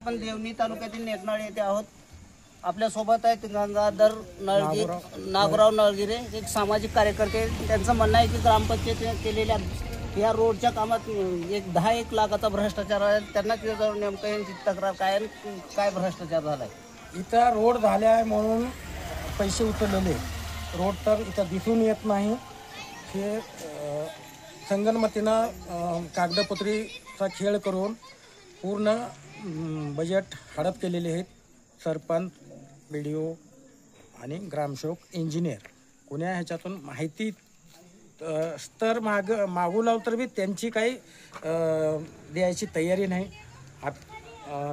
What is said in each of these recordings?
आपण देवणी तालुक्यातील नेकनाळ येथे आहोत. आपल्या सोबत आहेत गंगाधर नळगिरे, नागराव नळगिरे, एक सामाजिक कार्यकर्ते. त्यांचं म्हणणं आहे की ग्रामपंचायतीने केलेल्या या रोडच्या कामात 10-1 लाखाचा भ्रष्टाचार आहे. त्यांना त्याच्यावर नेमकं यांची तक्रार काय भ्रष्टाचार झालाय? इथं रोड झाले आहे म्हणून पैसे उचललेले, रोड तर इथं दिसून येत नाही. हे संगनमतीनं कागदपत्रीचा खेळ करून पूर्ण बजेट हडप केलेले आहेत. सरपंच, BDO आणि ग्रामसेवक, इंजिनियर कोण्या ह्याच्यातून माहिती स्तर मागू लावलं तर बी त्यांची काही द्यायची तयारी नाही.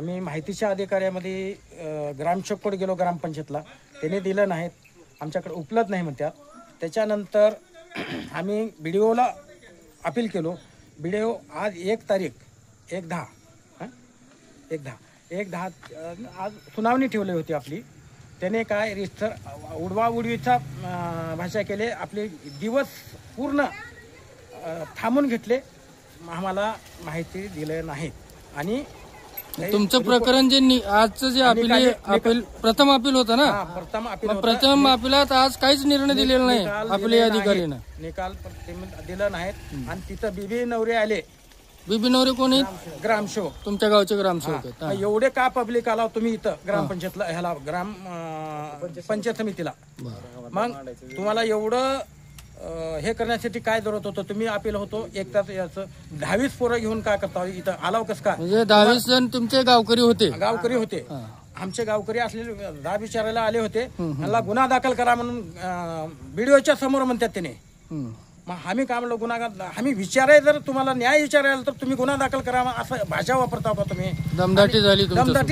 मी माहितीच्या अधिकाऱ्यामध्ये ग्रामसेवककडे गेलो ग्रामपंचायतला, त्याने दिलं नाहीत, आमच्याकडे उपलब्ध नाही म्हणतात. त्याच्यानंतर आम्ही BDOला अपील केलो. BDO आज 1 तारीख 1/10 आज सुनावणी ठेवली होती आपली. त्याने काय रिस्तर उडवाउडवीचा भाषा केले, आपले दिवस पूर्ण थांबून घेतले, आम्हाला माहिती दिले नाहीत. आणि तुमचं प्रकरण जे आजचं जे अपील प्रथम अपील होतं ना, प्रथम अपिलात आज काहीच निर्णय दिलेला नाही आपल्या अधिकाऱ्यानं, निकाल दिला नाहीत. आणि तिथं बीबी नवरे आले. बीबी नवरे कोणी? ग्रामसेवक, तुमच्या गावचे ग्रामसेवक आहेत. एवढे का पब्लिक आला तुम्ही इथं ग्रामपंचायतला, ह्याला ग्राम पंचायत समितीला? मग तुम्हाला एवढं हे करण्यासाठी काय जरूरत होतं? तुम्ही अपील होतो 1 तास याचं 10-20 पोरं घेऊन काय करता इथं आलाव? कसं काय? म्हणजे 10-20 जण तुमचे गावकरी होते? गावकरी होते. आमचे गावकरी असलेले जाब विचारायला आले होते. मला गुन्हा दाखल करा म्हणून BDOच्या समोर म्हणतात त्याने. मग आम्ही काय म्हणलो, गुन्हा आम्ही विचारायला, जर तुम्हाला न्याय विचारायला तर तुम्ही गुन्हा दाखल करा असं भाषा वापरता का तुम्ही? दमदाटी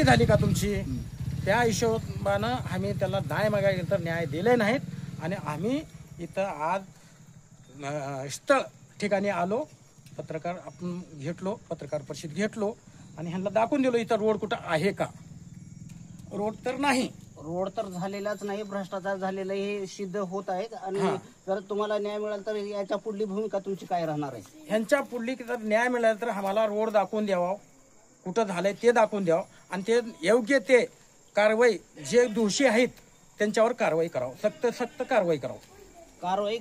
झाली का तुमची? त्या हिशोबानं आम्ही त्याला न्याय मागायला तर न्याय दिले नाहीत. आणि आम्ही इथं आज स्थळ ठिकाणी आलो, पत्रकार आपण घेतलो, पत्रकार परिषद घेतलो आणि ह्यांना दाखवून दिलो इथं रोड कुठं आहे का. रोड तर नाही, रोड तर झालेलाच नाही, भ्रष्टाचार झालेला हे सिद्ध होत आहे. आणि जर तुम्हाला न्याय मिळाला तर याच्या पुढली भूमिका तुमची काय राहणार आहे? ह्यांच्या पुढली जर न्याय मिळाला तर आम्हाला रोड दाखवून द्यावा, कुठं झालंय ते दाखवून द्यावं. आणि ते योग्य ते कारवाई, जे दोषी आहेत त्यांच्यावर कारवाई करावं, सक्त कारवाई करावं. कारवाई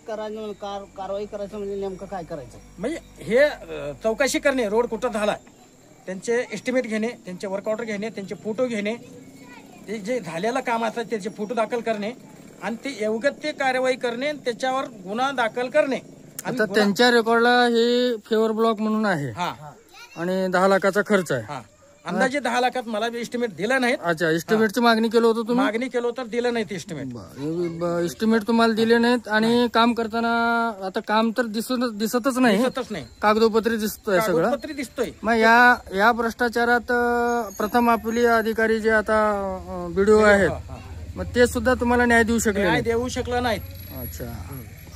करायचं म्हणजे नेमकं काय करायचं? म्हणजे हे चौकशी करणे, रोड कुठं झाला, त्यांचे एस्टिमेट घेणे, त्यांचे वर्क ऑर्डर घेणे, त्यांचे फोटो घेणे, ते जे झालेलं काम असतं त्याचे फोटो दाखल करणे आणि ते योग्य ते कारवाई करणे, त्याच्यावर गुन्हा दाखल करणे. आता त्यांच्या रेकॉर्डला हे फेवर ब्लॉक म्हणून आहे आणि 10 लाखाचा खर्च आहे. अंदाजे 10 लाखात मला एस्टिमेट दिला नाही. अच्छा, एस्टिमेटची मागणी केलं होतं तुम्ही? मागणी केलं तर दिलं नाही ते एस्टिमेट. एस्टिमेट तुम्हाला दिले नाहीत. आणि काम करताना आता काम तर दिसतच नाही, कागदोपत्री दिसतोय सगळं. दिसतोय. मग या भ्रष्टाचारात प्रथम अपील अधिकारी जे आता BDO आहेत, मग ते सुद्धा तुम्हाला न्याय देऊ शकले नाहीत. अच्छा,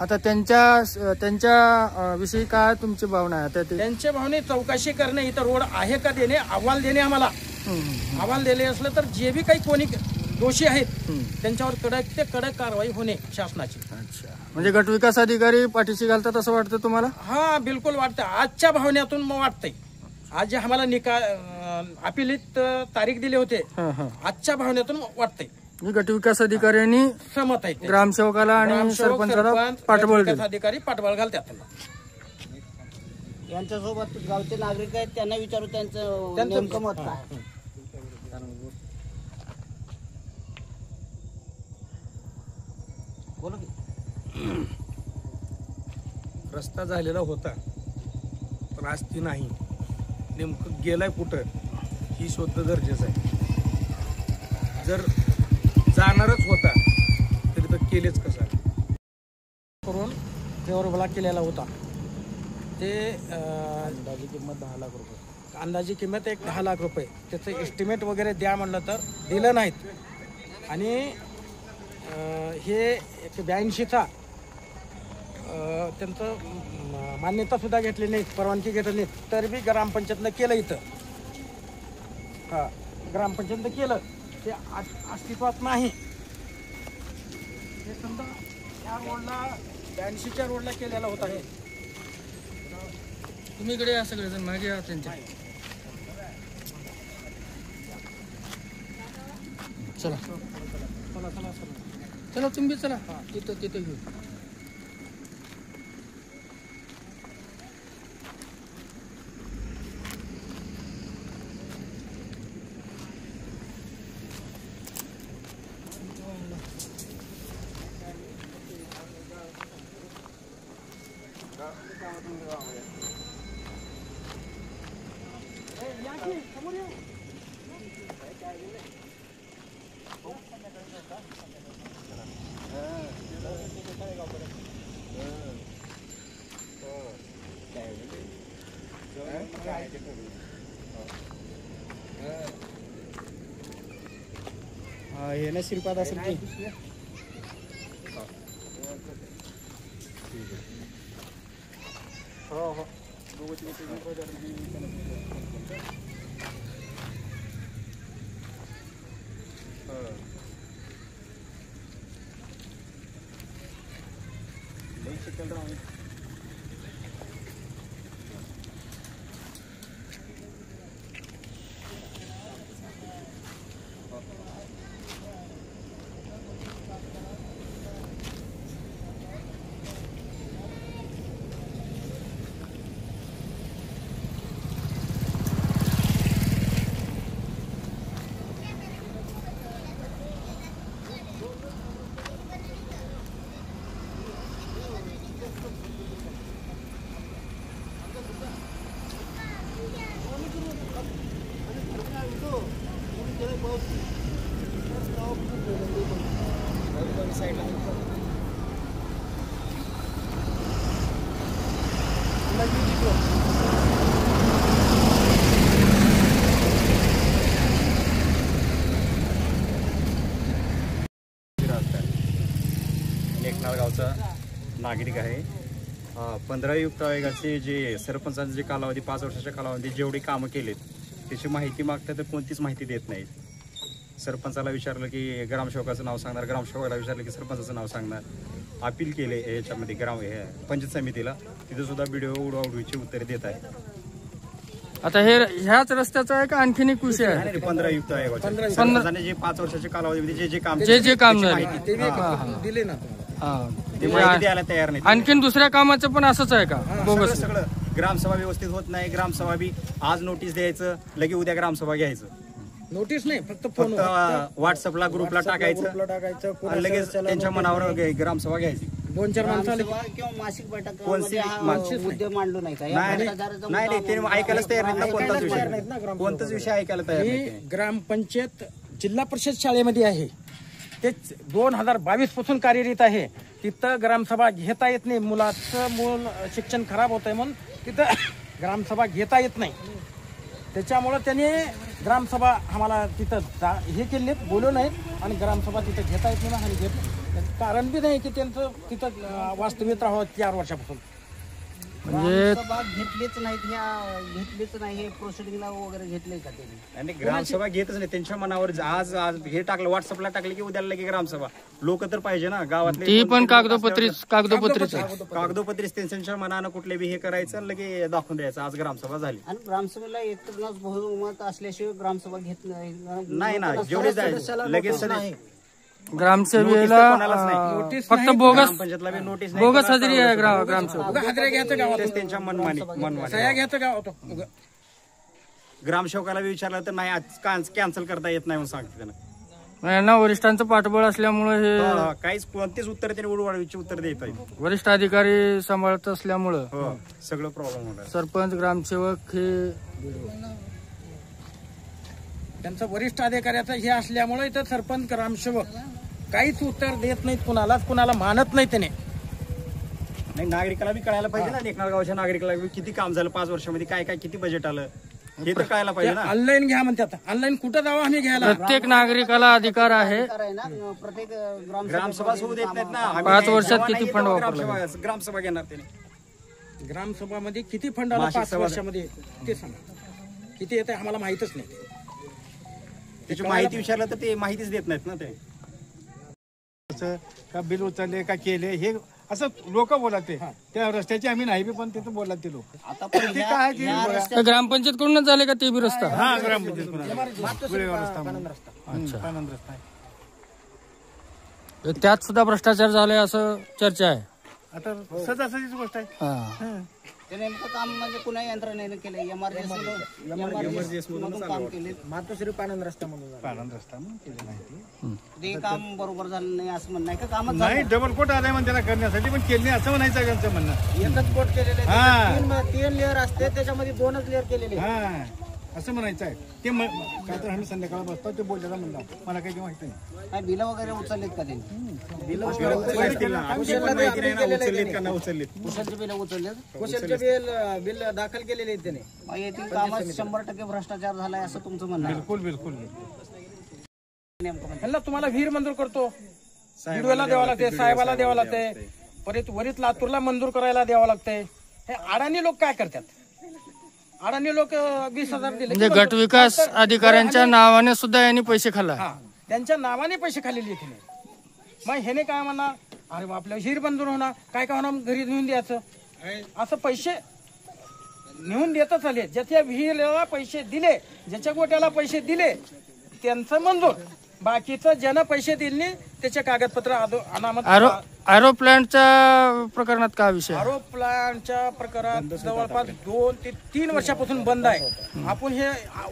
आता त्यांच्या विषयी काय तुमची भावना आहे? त्यांच्या भावने चौकशी करणे, इथं रोड आहे का देणे, अहवाल देणे. आम्हाला अहवाल दिले असलं तर जे बी काही कोणी दोषी आहेत त्यांच्यावर कडक ते कडक कारवाई होणे शासनाची. अच्छा, म्हणजे गटविकास अधिकारी पाठीशी घालतात असं वाटतं तुम्हाला? हा, बिलकुल वाटतं. आजच्या भावनेतून मग वाटतंय. आज जे आम्हाला निकाल अपिलीत तारीख दिली होते, आजच्या भावनेतून वाटतंय गटविकास अधिकाऱ्यांनी सहमत आहे. ग्रामसेवकाला आणि सरपंचाला पाठबळ अधिकारी पाठबळ घालतात. यांच्यासोबत गावचे नागरिक आहेत, त्यांना विचारू त्यांचं नेमकं मत काय. बोला की. रस्ता झालेला होता पण आज ती नाही, नेमकं गेलाय कुठं ही शोधणं गरजेचं आहे. जर जाणारच होता तरी तर केलेच कसं करून फेवर ब्लॉक केलेला होता. ते अंदाजी किंमत 10 लाख रुपये, अंदाजी किंमत 10 लाख रुपये. त्याचं एस्टिमेट वगैरे द्या म्हणलं तर दिलं नाहीत. आणि हे 82चा त्यांचं मान्यता सुद्धा घेतली नाही, परवानगी घेतली नाही, तर बी ग्रामपंचायतनं केलं इथं. ग्रामपंचायतनं केलं, ते अस्तित्वात नाही. हे समजा या रोडला 82च्या रोडला केलेला होता. हे तुम्ही इकडे या, सगळेजण मागे या त्यांच्या. चला चला तुम्ही चला तिथं घेऊ. हे ना श्रीपाद असेल की नेकनाळ गावचा नागरिक आहे. 15 युक्त आयोगाचे जे सरपंचांचे जे कालावधी 5 वर्षाच्या कालावधी जेवढी कामं केलीत त्याची माहिती मागतात तर कोणतीच माहिती देत नाहीत. सरपंचाला विचारलं की ग्रामसेवकाचं नाव सांगणार, ग्रामसेवकाला विचारलं की सरपंचाचं नाव सांगणार. अपील केले याच्यामध्ये पंचायत समितीला, तिथे सुद्धा व्हिडिओ उडवाउडवीची उत्तरे देत आहे. आता हे ह्याच रस्त्याचा आहे का आणखीन एक विषय आहे? 15 युक्त आयोगाचे सरपंचाने जे 5 वर्षाच्या कालावधीमध्ये जे काम जे काम झाले दिले ना ते माहिती द्यायला तयार नाही. आणखीन दुसऱ्या कामाचं पण असंच आहे का? बोगस सगळं ग्रामसभा व्यवस्थित होत नाही. ग्रामसभा बी आज नोटीस द्यायचं, लगे उद्या ग्रामसभा घ्यायचं. नोटीस नाही, फक्त फोन व्हाट्सअपला ग्रुपला टाकायचं टाकायचं आणि लगेच त्यांच्या मनावर ग्रामसभा घ्यायची. 2-4 माणसाला ग्रामसभा किंवा मासिक बैठक कोणती मुद्दे मांडलो नाही का? नाही ते ऐकायलाच तयार नाहीत ना. कोणताच विषय कोणताच विषय ऐकायला तयार नाही. ग्रामपंचायत जिल्हा परिषद शाळेमध्ये आहे, ते 2022 पासून कार्यरत आहे. तिथं ग्रामसभा घेता येत नाही. मूळ शिक्षण खराब होत आहे म्हणून तिथं ग्रामसभा घेता येत नाही. त्याच्यामुळं त्यांनी ग्रामसभा आम्हाला तिथं हे केले, बोलू नाहीत आणि ग्रामसभा तिथं घेता येत नाही आणि घेत कारण बी नाही की त्यांचं तिथं वास्तव्यात राहावं 4 वर्षापासून. म्हणजे ग्रामसभा घेतलीच नाही हे प्रोसिडिंगला वगैरे घेतले का त्यांनी? आणि ग्रामसभा घेतच नाही. त्यांच्या मनावर आज हे टाकलं, व्हॉट्सअपला टाकले की उद्याला लगे ग्रामसभा. लोक तर पाहिजे ना गावातले. ती पण कागदोपत्रीच कागदोपत्रीच त्यांच्या मनानं कुठले बी हे करायचं आणि लगे दाखवून द्यायचं आज ग्रामसभा झाली. आणि ग्रामसभेला एकच बहुमत असल्याशिवाय ग्रामसभा घेत नाही ना. जेवढे जायचं लगेच ग्रामसभेला फक्त बोगस पंचायतला बी नोटीस बोगस हजेरी आहे ग्रामसभा. हाजऱ्या घ्यायचं गावात, त्यांच्या मनमानी सह्या घ्यायचं गावात. ग्रामसेवकाला बी विचारलं तर नाही आज कॅन्सल करता येत नाही म्हणून सांगते त्यांना. यांना वरिष्ठांचं पाठबळ असल्यामुळे हे काहीच कोणतेच उत्तर त्यांनी उडवाडवीची उत्तर देत आहेत. वरिष्ठ अधिकारी सांभाळत असल्यामुळं हो सगळं प्रॉब्लेम होणार. सरपंच ग्रामसेवक हे त्यांचं वरिष्ठ अधिकाऱ्याचं हे असल्यामुळे इथं सरपंच ग्रामसेवक काहीच उत्तर देत नाहीत, कुणाला मानत नाही त्याने. नाही नागरिकाला बी कळायला पाहिजे ना. नेकनाळ गावच्या नागरिकाला बी किती काम झालं 5 वर्षामध्ये, काय काय किती बजेट आलं हे तर कळायला पाहिजे ना. ऑनलाईन घ्या म्हणतात. ऑनलाईन कुठं जावं आम्ही घ्यायला? प्रत्येक नागरिकाला अधिकार आहे. आहे ना प्रत्येक ग्रामसभा होऊ देत नाहीत ना. 5 वर्षात किती फंड वापरला? ग्रामसभा घेणार त्याने. ग्रामसभामध्ये किती फंड आला 5 वर्षामध्ये ते सांगा. किती येते आम्हाला माहितच नाही. त्याची माहिती विचारलं तर ते माहितीच देत नाहीत ना. ते का बिल उचलले का केले हे असं लोक बोलत ते त्या रस्त्याची आम्ही नाही बी, पण तिथं बोलत ते लोक. आता पण ते ह्या- काय ते ह्या बघा. रस्त्यात ग्रामपंचायत कडूनच झाले का ते बी रस्ता? हा ग्रामपंचायत गुळेगाव रस्ता म्हणून. पानंद रस्ता आहे. त्यात सुद्धा भ्रष्टाचार झालाय असं चर्चा आहे. आता सहजासहजीच गोष्ट आहे. हा. ते नेमकं काम म्हणजे कुणा यंत्रणेने केलं, एमआरजीएस मधून काम केले. मातोश्री पानंद रस्ता म्हणून पानंद रस्ता म्हणून केलेला आहे ते. ते काम बरोबर झालं नाही असं म्हणणं आहे का? कामच नाही, डबल कोट आलाय म्हणून त्याला करण्यासाठी, पण केले नाही असं म्हणायचं आहे त्यांचं म्हणणं. एकच कोट केलेले हा. तीन लेअर असते, त्याच्यामध्ये 2च लेअर केलेले. हा असं म्हणायचं आहे ते. काय तर आम्ही संध्याकाळ बसतो ते बोललेला म्हणलं, मला काही माहिती नाही. काय बिलं वगैरे उचललेत का त्यांनी? उचललेत. कुशलचे बिलं उचललेत. कुशलचे बिल दाखल केलेले आहेत त्याने. मग येथील कामात 100% भ्रष्टाचार झालाय असं तुमचं म्हणणं आहे. बिलकुल बिलकुल. नेमकं म्हणजे ह्यांना तुम्हाला विहीर मंजूर करतो, व्हिडिओला द्यावं लागते, साहेबाला द्यावं लागते, परत वरीत लातूरला मंजूर करायला द्यावं लागतंय. हे अडाणी लोक काय करतात? अडाणी लोक 20,000 दिले म्हणजे गट विकास अधिकाऱ्यांच्या नावाने सुद्धा यांनी पैसे खाल्ला. हा, त्यांच्या नावाने पैसे खाल्लेले आहेत. मग ह्याने काय म्हणणार, अरे बा, आपल्या हिर बंधून होणार, काय काय होणार, घरी नेऊन द्यायचं. असं पैसे नेऊन देतच आले. ज्याच्या विहिरीला पैसे दिले, ज्याच्या गोट्याला पैसे दिले त्यांचं मंजूर. बाकीचं ज्यानं पैसे दिले त्याचे कागदपत्र अनामत. आरो प्लांटच्या प्रकरणात काय विषय? आरो प्लांटच्या प्रकारात जवळपास 2 ते 3 वर्षापासून बंद आहे. आपण हे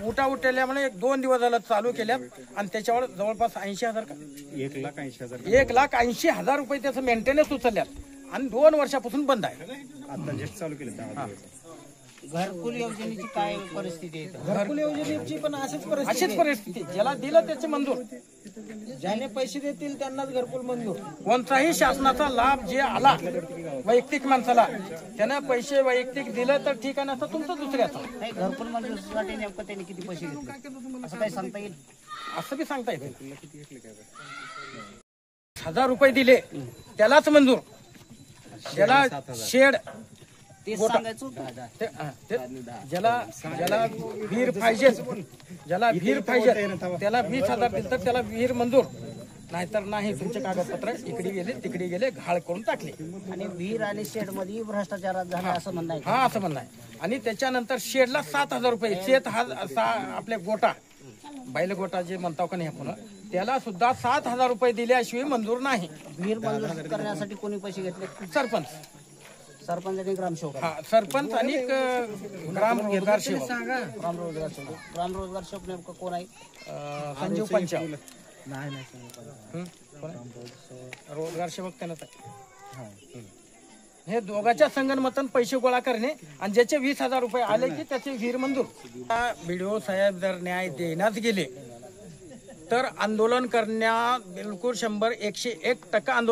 उठाल्यामुळे 1-2 दिवस झालं चालू केल्यात आणि त्याच्यावर जवळपास 80,000 1,80,000 रुपये त्याचं मेंटेनन्स उचलल्यात आणि 2 वर्षापासून बंद आहे. आता जस्ट चालू केलं. घरकुल योजनेची काय परिस्थिती आहे? घरकुल योजनेची पण अशीच परिस्थिती. ज्याला दिलं त्याचे मंजूर, ज्याने पैसे देतील त्यांनाच घरकुल मंजूर. कोणताही शासनाचा लाभ जे आला वैयक्तिक माणसाला, त्यानं पैसे वैयक्तिक दिलं तर ठीक आहे, नसतं तुमचं दुसऱ्याचं. नाही, घरकुल मंजुरीसाठी नेमकं त्यांनी किती पैसे घेतले असं काही सांगता येईल? असं बी सांगता येते. 1,000 रुपये दिले त्यालाच मंजूर. ज्याला शेड ते सांगायचं होतं. ज्याला विहीर पाहिजे, त्याला 20,000 दिलं तर त्याला विहीर मंजूर, नाहीतर नाही. तुमचे कागदपत्र इकडे गेले तिकडे गेले, घाळ करून टाकले. आणि विहीर आणि शेड मध्ये भ्रष्टाचार झाला असं म्हणणं आहे. हा, असं म्हणणं आहे. आणि त्याच्यानंतर शेडला 7,000 रुपये, शेत हा आपले गोटा, बैल गोटा जे म्हणतो का नाही आपण, त्याला सुद्धा 7,000 रुपये दिल्याशिवाय मंजूर नाही. विहीर मंजूर करण्यासाठी कोणी पैसे घेतले? सरपंच सरपंच आणि ग्रामसेवक. हा, सरपंच आणि ग्राम रोजगार सेवक. ग्रामरोजगार सेवक. ग्रामरोजगार सेवक नेमकं कोण आहे? संजीव पंचाल. रोजगार सेवक त्यांनाच आहे. हे दोघांच्या संगनमतन पैसे गोळा करणे आणि ज्याचे 20,000 रुपये आले की त्याचे विहीर मंजूर. बीडीओ साहेब जर न्याय देण्यात गेले तर आंदोलन करण्या बिलकुल 101% आंदोलन